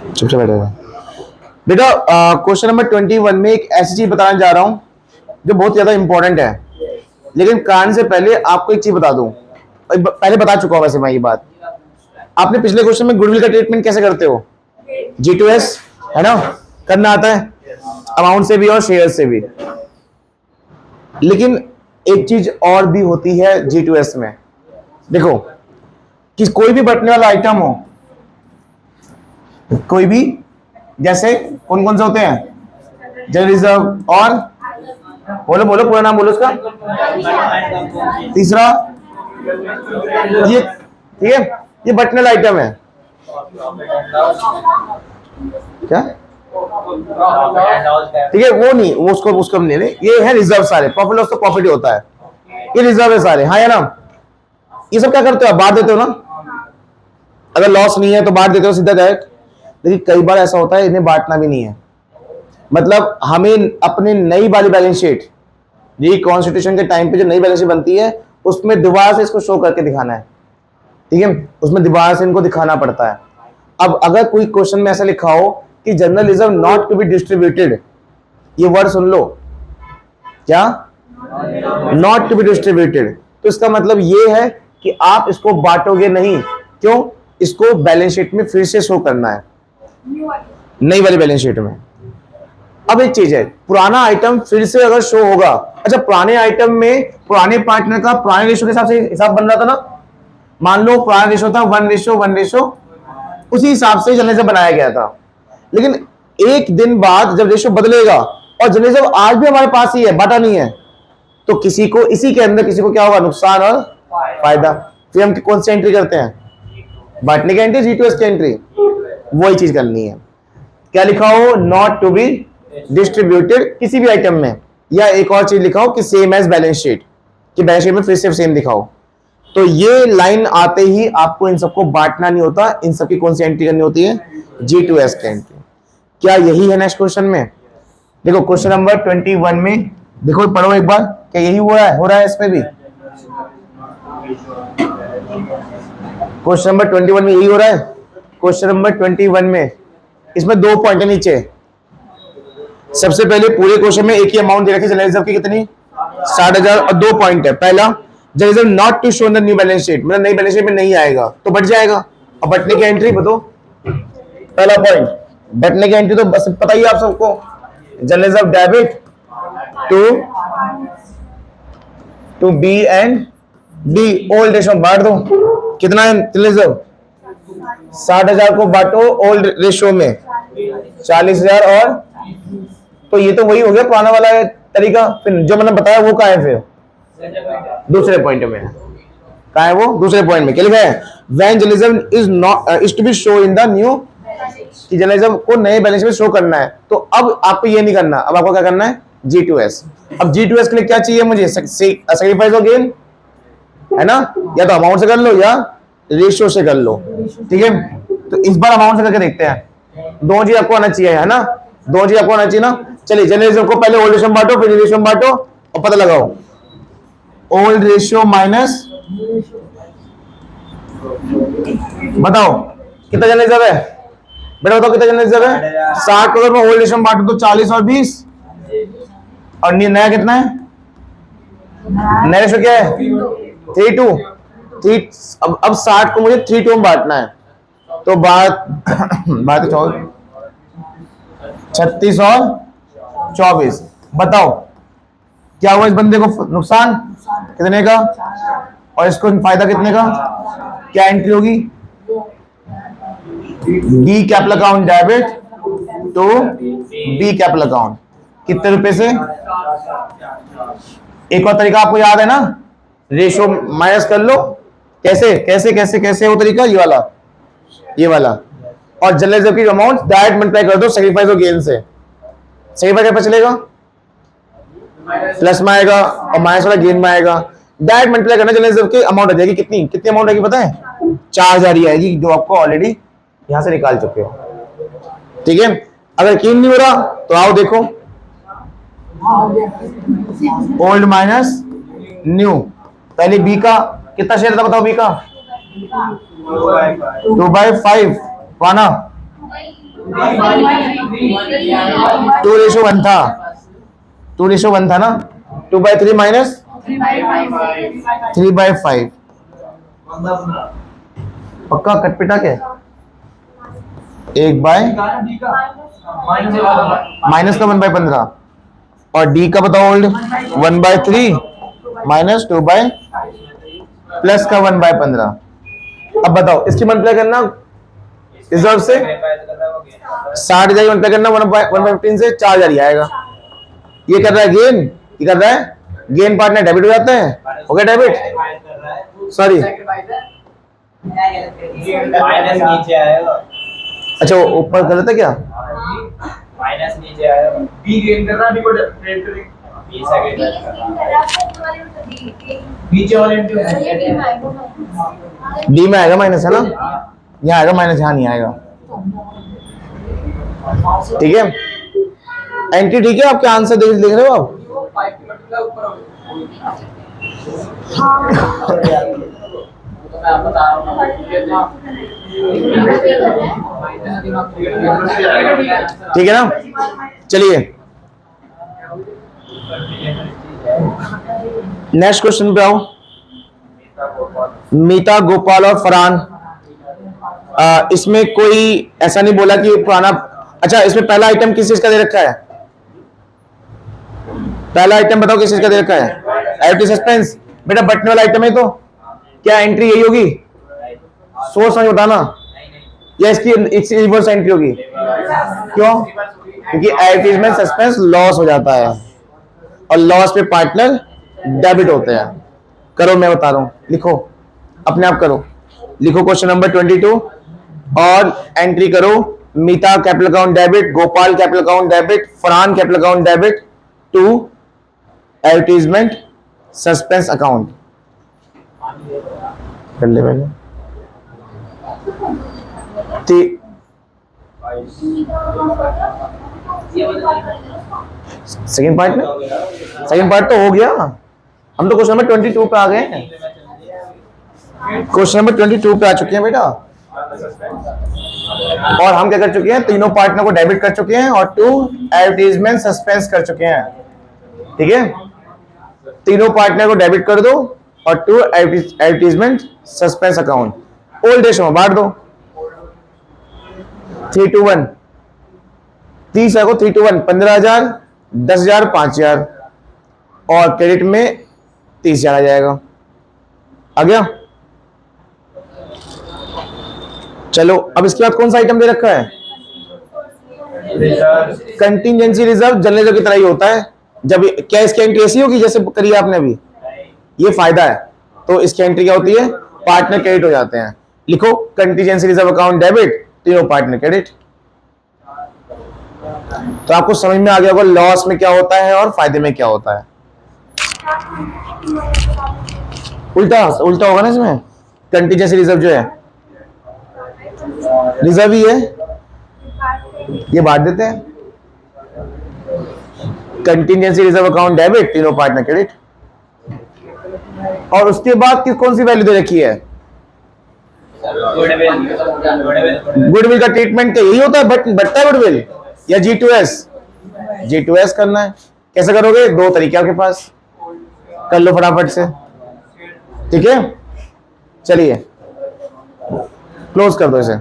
सबसे बेटर है बेटा। क्वेश्चन नंबर 21 में एक ऐसी चीज बताने जा रहा हूं जो बहुत ज्यादा इंपॉर्टेंट है, लेकिन कारण से पहले आपको एक चीज बता दूं। पहले बता चुका हूं वैसे मैं ये बात। आपने पिछले क्वेश्चन में गुडविल का ट्रीटमेंट कैसे करते हो? G2S है ना, करना आता है अमाउंट से भी और शेयर से भी। लेकिन एक चीज और भी होती है G2S में। देखो कि कोई भी बटने वाला आइटम हो, कोई भी, जैसे कौन कौन से होते हैं? जनरल रिजर्व और बोलो बोलो पूरा नाम बोलो उसका। तीसरा ये, ठीक है, ये बटने वाला आइटम है। क्या? ठीक है, वो नहीं, वो उसको उसको नहीं ले, ये है रिजर्व सारे। प्रॉफिट लॉस तो प्रॉफिट ही होता है, ये रिजर्व है सारे। हाँ या ना? ये सब क्या करते हो आप? बांट देते हो ना। अगर लॉस नहीं है तो बांट देते हो सीधा डायरेक्ट। लेकिन कई बार ऐसा होता है इन्हें बांटना भी नहीं है। मतलब हमें अपने नई वाली बैलेंस शीट, ये कॉन्स्टिट्यूशन के टाइम पे जो नई बैलेंस शीट बनती है उसमें दोबारा से इसको शो करके दिखाना है। ठीक है, उसमें दोबारा से इनको दिखाना पड़ता है। अब अगर कोई क्वेश्चन में ऐसा लिखा हो कि general reserve not to be distributed, ये वर्ड सुन लो, क्या? नॉट टू बी डिस्ट्रीब्यूटेड, तो इसका मतलब ये है कि आप इसको बांटोगे नहीं। क्यों? इसको बैलेंस शीट में फिर से शो करना है, नई वाली बैलेंस शीट में। अब एक चीज है, पुराना आइटम फिर से अगर शो होगा, अच्छा पुराने आइटम में पुराने पार्टनर का पुराने रेशो के हिसाब से हिसाब बन रहा था ना। मान लो पुराना रेशो था 1:1, उसी हिसाब से जनरल बनाया गया था। लेकिन एक दिन बाद जब रेशो बदलेगा और जनरल आज भी हमारे पास ही है, बांटा नहीं है, तो किसी को इसी के अंदर किसी को क्या होगा? नुकसान और फायदा। फिर हम कौन सी एंट्री करते हैं? बांटने की एंट्री, G2S की एंट्री। वही चीज करनी है। क्या लिखा हो? नॉट टू बी डिस्ट्रीब्यूटेड किसी भी आइटम में, या एक और चीज लिखा हो कि सेम एज बैलेंस शीट, कि बैलेंस शीट में फिर से सेम दिखाओ। तो ये लाइन आते ही आपको इन सबको बांटना नहीं होता। इन सबकी कौन सी एंट्री करनी होती है? G2S की एंट्री। क्या यही है नेक्स्ट क्वेश्चन में? देखो क्वेश्चन नंबर 21 में देखो, पढ़ो एक बार, क्या यही हो रहा है? हो रहा है इसमें भी। क्वेश्चन नंबर 21 में यही हो रहा है। क्वेश्चन नंबर 21 में इसमें 2 पॉइंट है नीचे। सबसे पहले पूरे क्वेश्चन में एक ही अमाउंट दे रखी, जनरल रिजर्व की कितनी? 60,000, और 2 पॉइंट है। पहला, general reserve not to show in the new balance sheet, मतलब नई बैलेंस शीट में नहीं आएगा तो बट जाएगा। अब बटने की एंट्री बताओ। पहला पॉइंट, बटने की एंट्री तो बस पता ही आप सबको, general reserve debit to be and D, old ratio बांट दो। कितना है जनरल रिजर्व? 60,000 को बांटो ओल्ड रेशो में 40,000, और तो ये तो वही हो गया पुराना वाला तरीका। फिर जो मैंने बताया वो कहाँ है? फिर दूसरे पॉइंट में कहाँ है? वो दूसरे पॉइंट में क्या लिखा है? When journalism is not is to be show in the new, कि जर्नलिज्म को नए बैलेंस में शो करना है। तो अब आपको ये नहीं करना, अब आपको क्या करना है? G2S। अब G2S के लिए क्या चाहिए मुझे? सैक्रिफाइस और गेन, है ना? या तो अमाउंट से कर लो या रेशियो से कर लो। ठीक है, तो इस बार अमाउंट से करके देखते हैं। दो चीज आपको आना चाहिए, है ना? दो चीज आपको आना चाहिए ना। चलिए जनरल को पहले ओल्ड रेशियो में बांटो, फिर रेशियो में बांटो और पता लगाओ। ओल्ड रेशियो माइनस, बताओ कितना जनरल रिजर्व है? बेटा बताओ कितना जनरल रिजर्व है? 60 को अगर मैं ओल्ड रेशियो में बांटू तो 40 और 20, और नया कितना है? नया रेशियो क्या है? 3:2। अब 60 को मुझे 3:2 में बांटना है, तो बात 36 और 24। बताओ क्या हुआ इस बंदे को? नुकसान कितने का, और इसको फायदा कितने का? क्या एंट्री होगी? The capital account debit to be capital account. कितने रुपए से? एक और तरीका आपको याद है ना, रेशो माइनस कर लो। कैसे कैसे कैसे कैसे वो तरीका? ये वाला, ये वाला। और जनरल रिजर्व की अमाउंट डायरेक्ट मल्टीप्लाई कर दो सैक्रिफाइस और गेन से। सैक्रिफाइस क्या चलेगा? प्लस में आएगा और माइनस वाला गेन में आएगा। डायरेक्ट मल्टीप्लाई करना, जनरल रिजर्व की अमाउंट आ जाएगी। कितनी कितनी अमाउंट आएगी पता है? 4,000 ही आएगी, जो आपको ऑलरेडी यहां से निकाल चुके हो। ठीक है, अगर यकीन नहीं हो रहा तो आओ देखो, ओल्ड माइनस न्यू। पहले बी का कितना शेयर था बताओ? बी का 2/5 पाना, 2:1 था, 2:1 था ना। 2/3 माइनस 3/5। पक्का कटपिटा के 1 बाय माइनस का 1/15 और डी का बताओ ओल्ड 1/3 माइनस 2 प्लस का 1/15। अब बताओ इसकी मल्टीप्लाई करना रिजर्व से 60 जाएगी, मल्टीप्लाई करना 1/15 से 4000 ही आएगा। ये कर रहा है गेन, ये कर रहा है गेन, पार्टनर डेबिट हो जाता है, हो गया डेबिट, सॉरी नीचे आएगा। अच्छा वो ऊपर गलत है क्या? माइनस नीचे आएगा। बी गेन कर रहा है, बी को ट्रेड करेंगे। बी सेकंड नीचे वाले डी में आएगा माइनस है ना, यहाँ आएगा माइनस, यहाँ नहीं आएगा। ठीक है एंट्री ठीक है। आपके आंसर देख रहे हो आप? ठीक है ना, चलिए नेक्स्ट क्वेश्चन पे आओ। मीता, गोपाल और फरहान, इसमें कोई ऐसा नहीं बोला कि पुराना। अच्छा इसमें पहला आइटम किस चीज का दे रखा है? पहला आइटम बताओ किस चीज का दे रखा है? FT suspense. बेटा बटने वाला आइटम है तो क्या एंट्री यही होगी? सोर्स समझ बताना, या इसकी रिवर्स एंट्री होगी? क्यों? क्योंकि एडवर्टाइजमेंट सस्पेंस लॉस हो जाता है और लॉस पे पार्टनर डेबिट होते हैं। करो मैं बता रहा हूं, लिखो अपने आप करो, लिखो क्वेश्चन नंबर 22 और एंट्री करो। Meeta capital account debit, Gopal capital account debit, Farhan capital account debit to advertisement suspense account. कर ले पहले सेकेंड पार्ट में, सेकेंड पार्ट तो हो गया। हम तो क्वेश्चन नंबर 22 पे आ गए हैं। क्वेश्चन नंबर 22 पे आ चुके हैं बेटा, और हम क्या कर चुके हैं? तीनों पार्टनर को डेबिट कर चुके हैं और टू एडवर्टाइजमेंट सस्पेंस कर चुके हैं। ठीक है, तीनों पार्टनर को डेबिट कर दो और to advertisement suspense account. Old days में बांट दो 3 to 1, 30 है को 3 to 1, 15,000, 10,000, 5,000 और क्रेडिट में 30,000 आ जाएगा। आ गया? चलो अब इसके बाद कौन सा आइटम दे रखा है? कंटिजेंसी रिजर्व जनरल रिजर्व की तरह ही होता है। जब क्या इसकी एंट्री ऐसी होगी जैसे करी है आपने अभी? ये फायदा है। तो इसकी एंट्री क्या होती है? पार्टनर क्रेडिट हो जाते हैं। लिखो कंटिजेंसी रिजर्व अकाउंट डेबिट, तीनों पार्टनर क्रेडिट। तो आपको समझ में आ गया होगा लॉस में क्या होता है और फायदे में क्या होता है। उल्टा उल्टा होगा ना इसमें। कंटिजेंसी रिजर्व जो है रिजर्व ही है, ये बांट देते हैं। कंटिजेंसी रिजर्व अकाउंट डेबिट, तीनों पार्टनर क्रेडिट। और उसके बाद कौन सी वैल्यू दे रखी है? गुडविल का ट्रीटमेंट यही होता है, बटता है गुडविल या G2S? G2S करना है। कैसे करोगे? दो तरीके आपके पास, कर लो फटाफट से। ठीक है, चलिए क्लोज कर दो इसे।